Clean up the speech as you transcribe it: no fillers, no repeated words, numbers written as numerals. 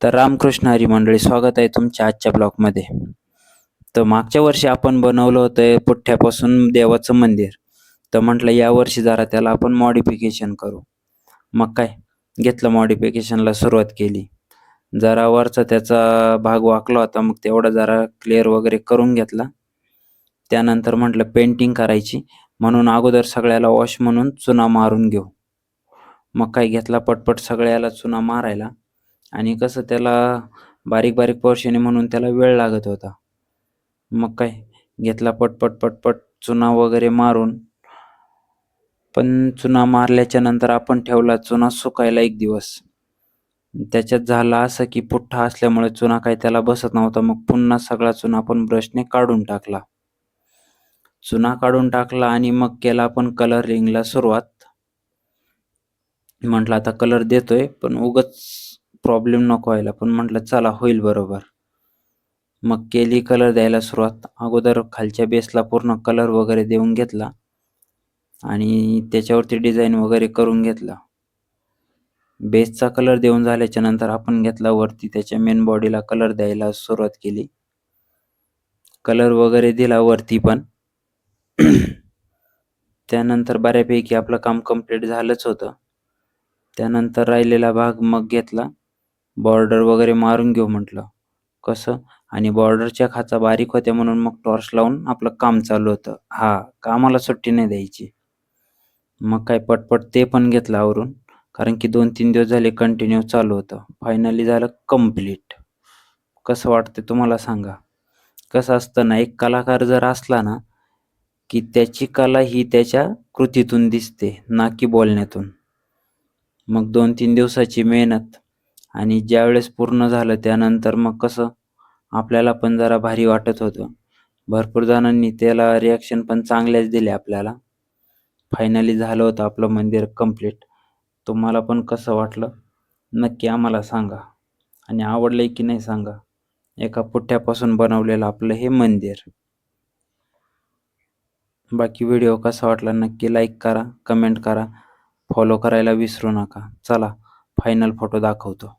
तर रामकृष्ण हरी मंडळी, स्वागत आहे तुमच्या आजच्या ब्लॉगमध्ये. तर मागच्या वर्षी आपण बनवलं होतं पुठ्ठ्यापासून देवाचं मंदिर. तर म्हटलं यावर्षी जरा त्याला आपण मॉडिफिकेशन करू. मग काय घेतलं, मॉडिफिकेशनला सुरुवात केली. जरा वरचा त्याचा भाग वाकला होता, मग तेवढा जरा क्लिअर वगैरे करून घेतला. त्यानंतर म्हटलं पेंटिंग करायची, म्हणून अगोदर सगळ्याला वॉश म्हणून चुना मारून घेऊ. मग काय घेतला पटपट सगळ्याला चुना मारायला. आणि कसं त्याला बारीक बारीक पोर्शन आहे म्हणून त्याला वेळ लागत होता. मग काय घेतला पटपट पटपट चुना वगैरे मारून. पण चुना मारल्याच्या नंतर आपण ठेवला चुना सुकायला 1 दिवस. त्याच्यात झालं असं की पुठ्ठा असल्यामुळे चुना काही त्याला बसत नव्हता. मग पुन्हा सगळा चुना आपण ब्रशने काढून टाकला. चुना काढून टाकला आणि मग केला आपण कलरिंगला सुरुवात. म्हटलं आता कलर देतोय, पण उगाच प्रॉब्लेम नको व्हायला, पण म्हटलं चला होईल बरोबर. मग केली कलर द्यायला सुरुवात. अगोदर खालच्या बेसला पूर्ण कलर वगैरे देऊन घेतला आणि त्याच्यावरती डिझाईन वगैरे करून घेतला. बेसचा कलर देऊन झाल्याच्या नंतर आपण घेतला वरती त्याच्या मेन बॉडीला कलर द्यायला सुरुवात केली. कलर वगैरे दिला वरती पण. त्यानंतर बऱ्यापैकी आपलं काम कंप्लीट झालंच होतं. त्यानंतर राहिलेला भाग मग घेतला, बॉर्डर वगैरे मारून घेऊ म्हटलं. कसं आणि बॉर्डरच्या खाचा बारीक होत्या म्हणून मग टॉर्च लावून आपलं काम चालू होतं. कामाला सुट्टी नाही द्यायची. मग काय पटपट ते पण घेतलं आवरून, कारण की 2-3 दिवस झाले कंटिन्यू चालू होतं. फायनली झालं कंप्लीट. कसं वाटतं तुम्हाला सांगा. कसं असतं ना, एक कलाकार जर असला ना, की त्याची कला ही त्याच्या कृतीतून दिसते, ना की बोलण्यातून. मग 2-3 दिवसाची मेहनत आणि ज्यावेळेस पूर्ण झालं त्यानंतर मग कसं आपल्याला पण जरा भारी वाटत होतं. भरपूर जणांनी त्याला रिॲक्शन पण चांगल्याच दिल्या आपल्याला. फायनली झालं होतं आपलं मंदिर कंप्लीट. तुम्हाला पण कसं वाटलं नक्की आम्हाला सांगा आणि आवडलंय की नाही सांगा. एका पुठ्ठ्यापासून बनवलेलं आपलं हे मंदिर. बाकी व्हिडिओ कसा वाटला नक्की लाईक करा, कमेंट करा, फॉलो करायला विसरू नका. चला फायनल फोटो दाखवतो.